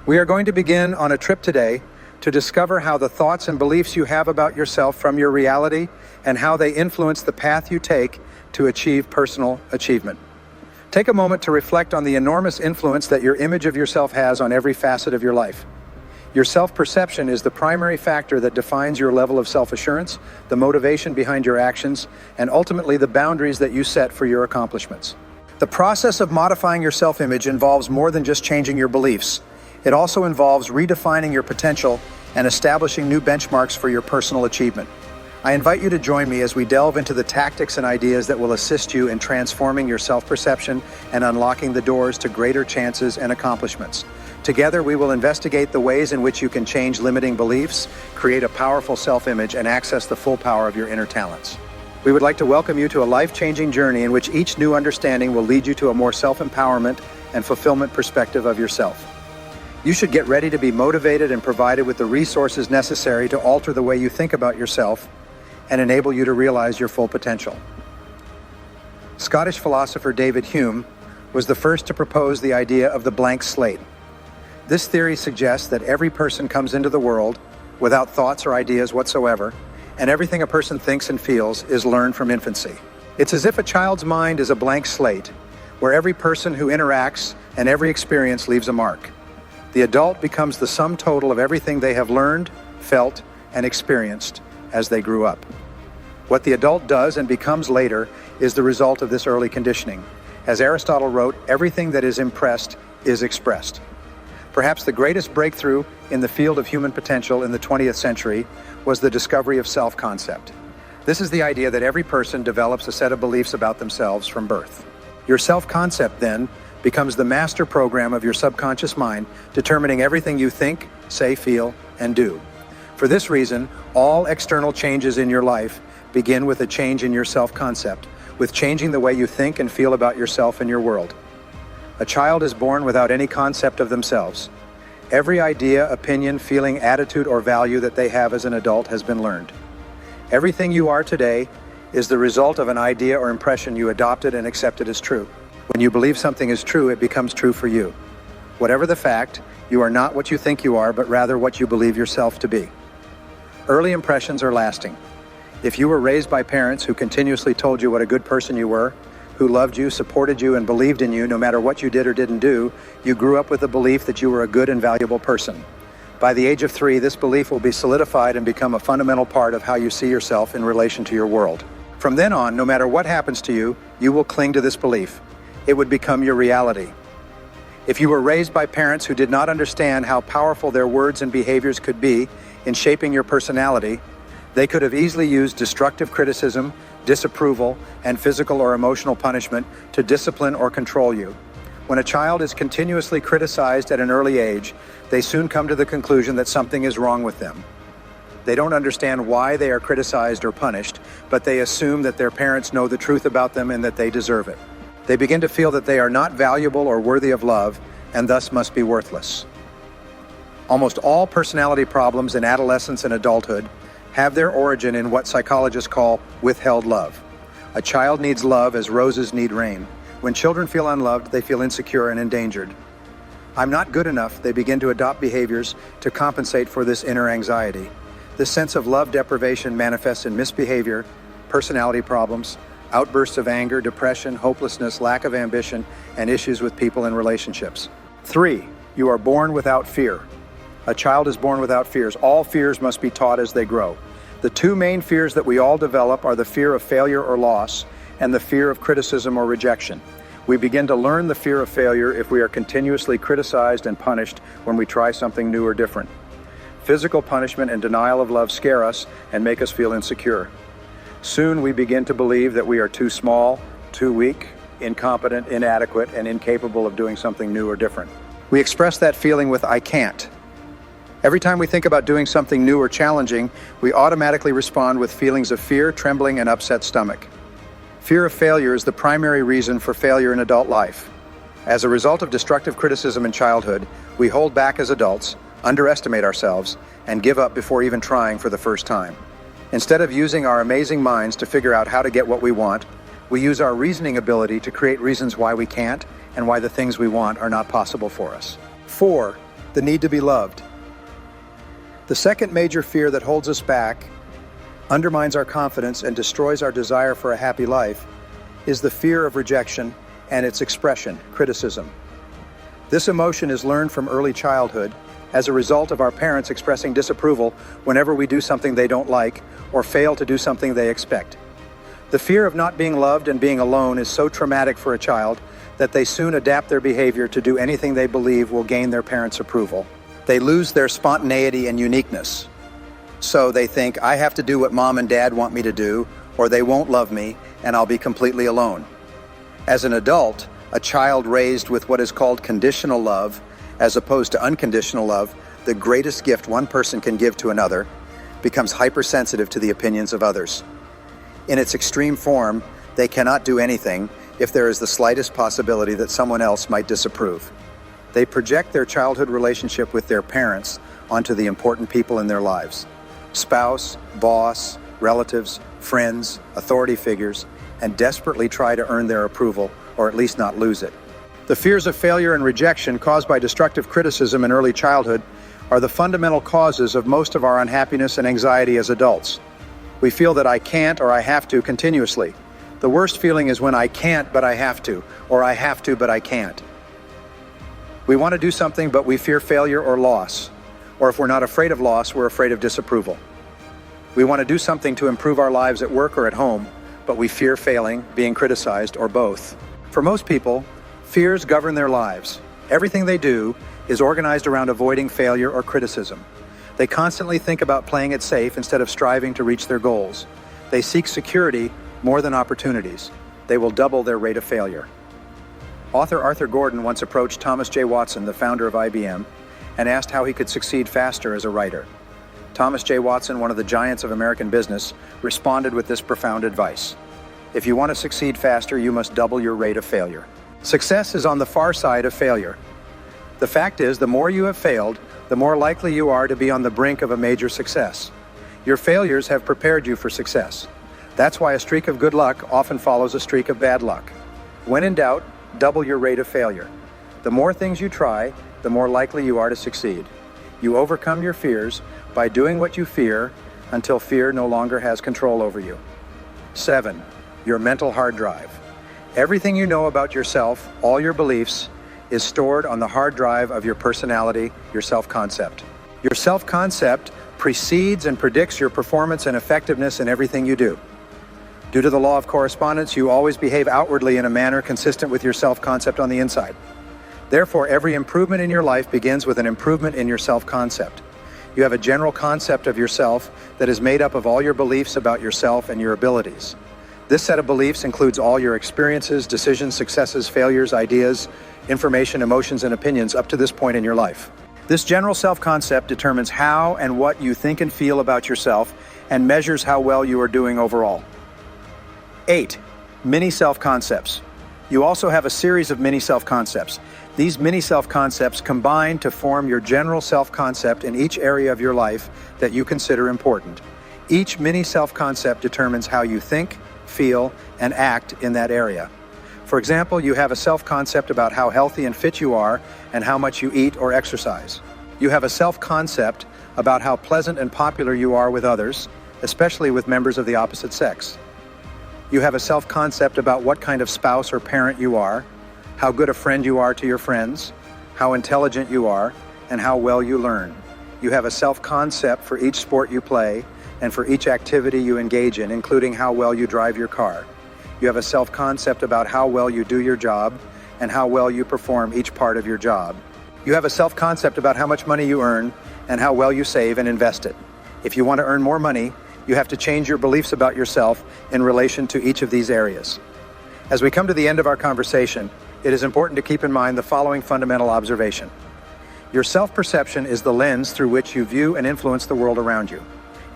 We are going to begin on a trip today to discover how the thoughts and beliefs you have about yourself from your reality and how they influence the path you take to achieve personal achievement. Take a moment to reflect on the enormous influence that your image of yourself has on every facet of your life. Your self-perception is the primary factor that defines your level of self-assurance, the motivation behind your actions, and ultimately the boundaries that you set for your accomplishments. The process of modifying your self-image involves more than just changing your beliefs. It also involves redefining your potential and establishing new benchmarks for your personal achievement. I invite you to join me as we delve into the tactics and ideas that will assist you in transforming your self-perception and unlocking the doors to greater chances and accomplishments. Together, we will investigate the ways in which you can change limiting beliefs, create a powerful self-image, and access the full power of your inner talents. We would like to welcome you to a life-changing journey in which each new understanding will lead you to a more self-empowerment and fulfillment perspective of yourself. You should get ready to be motivated and provided with the resources necessary to alter the way you think about yourself and enable you to realize your full potential. Scottish philosopher David Hume was the first to propose the idea of the blank slate. This theory suggests that every person comes into the world without thoughts or ideas whatsoever, and everything a person thinks and feels is learned from infancy. It's as if a child's mind is a blank slate, where every person who interacts and every experience leaves a mark. The adult becomes the sum total of everything they have learned, felt, and experienced as they grew up. What the adult does and becomes later is the result of this early conditioning. As Aristotle wrote, everything that is impressed is expressed. Perhaps the greatest breakthrough in the field of human potential in the 20th century was the discovery of self-concept. This is the idea that every person develops a set of beliefs about themselves from birth. Your self-concept, then, becomes the master program of your subconscious mind, determining everything you think, say, feel, and do. For this reason, all external changes in your life begin with a change in your self-concept, with changing the way you think and feel about yourself and your world. A child is born without any concept of themselves. Every idea, opinion, feeling, attitude, or value that they have as an adult has been learned. Everything you are today is the result of an idea or impression you adopted and accepted as true. When you believe something is true, it becomes true for you. Whatever the fact, you are not what you think you are, but rather what you believe yourself to be. Early impressions are lasting. If you were raised by parents who continuously told you what a good person you were, who loved you, supported you, and believed in you no matter what you did or didn't do, you grew up with the belief that you were a good and valuable person. By the age of 3, this belief will be solidified and become a fundamental part of how you see yourself in relation to your world. From then on, no matter what happens to you, you will cling to this belief. It would become your reality. If you were raised by parents who did not understand how powerful their words and behaviors could be in shaping your personality, they could have easily used destructive criticism, disapproval, and physical or emotional punishment to discipline or control you. When a child is continuously criticized at an early age, they soon come to the conclusion that something is wrong with them. They don't understand why they are criticized or punished, but they assume that their parents know the truth about them and that they deserve it. They begin to feel that they are not valuable or worthy of love, and thus must be worthless. Almost all personality problems in adolescence and adulthood have their origin in what psychologists call withheld love. A child needs love as roses need rain. When children feel unloved, they feel insecure and endangered. I'm not good enough, they begin to adopt behaviors to compensate for this inner anxiety. This sense of love deprivation manifests in misbehavior, personality problems, outbursts of anger, depression, hopelessness, lack of ambition, and issues with people and relationships. 3, you are born without fear. A child is born without fears. All fears must be taught as they grow. The 2 main fears that we all develop are the fear of failure or loss and the fear of criticism or rejection. We begin to learn the fear of failure if we are continuously criticized and punished when we try something new or different. Physical punishment and denial of love scare us and make us feel insecure. Soon we begin to believe that we are too small, too weak, incompetent, inadequate, and incapable of doing something new or different. We express that feeling with "I can't." Every time we think about doing something new or challenging, we automatically respond with feelings of fear, trembling, and upset stomach. Fear of failure is the primary reason for failure in adult life. As a result of destructive criticism in childhood, we hold back as adults, underestimate ourselves, and give up before even trying for the first time. Instead of using our amazing minds to figure out how to get what we want, we use our reasoning ability to create reasons why we can't and why the things we want are not possible for us. 4, The need to be loved. The second major fear that holds us back, undermines our confidence, and destroys our desire for a happy life is the fear of rejection and its expression, criticism. This emotion is learned from early childhood as a result of our parents expressing disapproval whenever we do something they don't like or fail to do something they expect. The fear of not being loved and being alone is so traumatic for a child that they soon adapt their behavior to do anything they believe will gain their parents' approval. They lose their spontaneity and uniqueness. So they think, I have to do what mom and dad want me to do, or they won't love me, and I'll be completely alone. As an adult, a child raised with what is called conditional love, as opposed to unconditional love, the greatest gift one person can give to another, becomes hypersensitive to the opinions of others. In its extreme form, they cannot do anything if there is the slightest possibility that someone else might disapprove. They project their childhood relationship with their parents onto the important people in their lives: spouse, boss, relatives, friends, authority figures, and desperately try to earn their approval, or at least not lose it. The fears of failure and rejection caused by destructive criticism in early childhood are the fundamental causes of most of our unhappiness and anxiety as adults. We feel that I can't or I have to continuously. The worst feeling is when I can't but I have to, or I have to but I can't. We want to do something but we fear failure or loss, or if we're not afraid of loss, we're afraid of disapproval. We want to do something to improve our lives at work or at home, but we fear failing, being criticized, or both. For most people, fears govern their lives. Everything they do is organized around avoiding failure or criticism. They constantly think about playing it safe instead of striving to reach their goals. They seek security more than opportunities. They will double their rate of failure. Author Arthur Gordon once approached Thomas J. Watson, the founder of IBM, and asked how he could succeed faster as a writer. Thomas J. Watson, one of the giants of American business, responded with this profound advice: if you want to succeed faster, you must double your rate of failure. Success is on the far side of failure. The fact is, the more you have failed, the more likely you are to be on the brink of a major success. Your failures have prepared you for success. That's why a streak of good luck often follows a streak of bad luck. When in doubt, double your rate of failure. The more things you try, the more likely you are to succeed. You overcome your fears by doing what you fear until fear no longer has control over you. 7. Your mental hard drive. Everything you know about yourself, all your beliefs, is stored on the hard drive of your personality, your self-concept. Your self-concept precedes and predicts your performance and effectiveness in everything you do. Due to the law of correspondence, you always behave outwardly in a manner consistent with your self-concept on the inside. Therefore, every improvement in your life begins with an improvement in your self-concept. You have a general concept of yourself that is made up of all your beliefs about yourself and your abilities. This set of beliefs includes all your experiences, decisions, successes, failures, ideas, information, emotions, and opinions up to this point in your life. This general self-concept determines how and what you think and feel about yourself and measures how well you are doing overall. 8. Mini self-concepts. You also have a series of mini self-concepts. These mini self-concepts combine to form your general self-concept in each area of your life that you consider important. Each mini self-concept determines how you think, feel, and act in that area. For example, you have a self-concept about how healthy and fit you are and how much you eat or exercise. You have a self-concept about how pleasant and popular you are with others, especially with members of the opposite sex. You have a self-concept about what kind of spouse or parent you are, how good a friend you are to your friends, how intelligent you are, and how well you learn. You have a self-concept for each sport you play and for each activity you engage in, including how well you drive your car. You have a self-concept about how well you do your job and how well you perform each part of your job. You have a self-concept about how much money you earn and how well you save and invest it. If you want to earn more money, you have to change your beliefs about yourself in relation to each of these areas. As we come to the end of our conversation, it is important to keep in mind the following fundamental observation. Your self-perception is the lens through which you view and influence the world around you.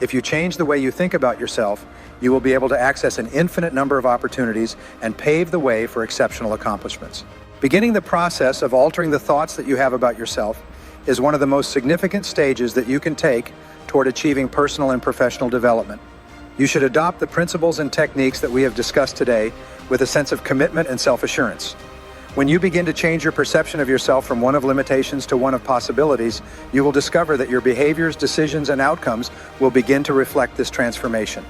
If you change the way you think about yourself, you will be able to access an infinite number of opportunities and pave the way for exceptional accomplishments. Beginning the process of altering the thoughts that you have about yourself is one of the most significant stages that you can take toward achieving personal and professional development. You should adopt the principles and techniques that we have discussed today with a sense of commitment and self-assurance. When you begin to change your perception of yourself from one of limitations to one of possibilities, you will discover that your behaviors, decisions, and outcomes will begin to reflect this transformation.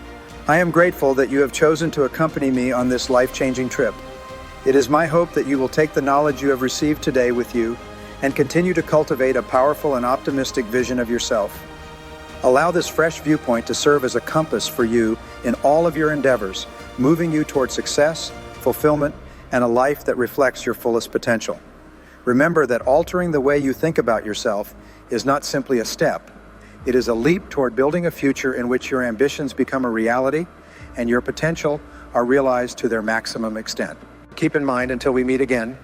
I am grateful that you have chosen to accompany me on this life-changing trip. It is my hope that you will take the knowledge you have received today with you and continue to cultivate a powerful and optimistic vision of yourself. Allow this fresh viewpoint to serve as a compass for you in all of your endeavors, moving you toward success, fulfillment, and a life that reflects your fullest potential. Remember that altering the way you think about yourself is not simply a step. It is a leap toward building a future in which your ambitions become a reality and your potential are realized to their maximum extent. Keep in mind, until we meet again,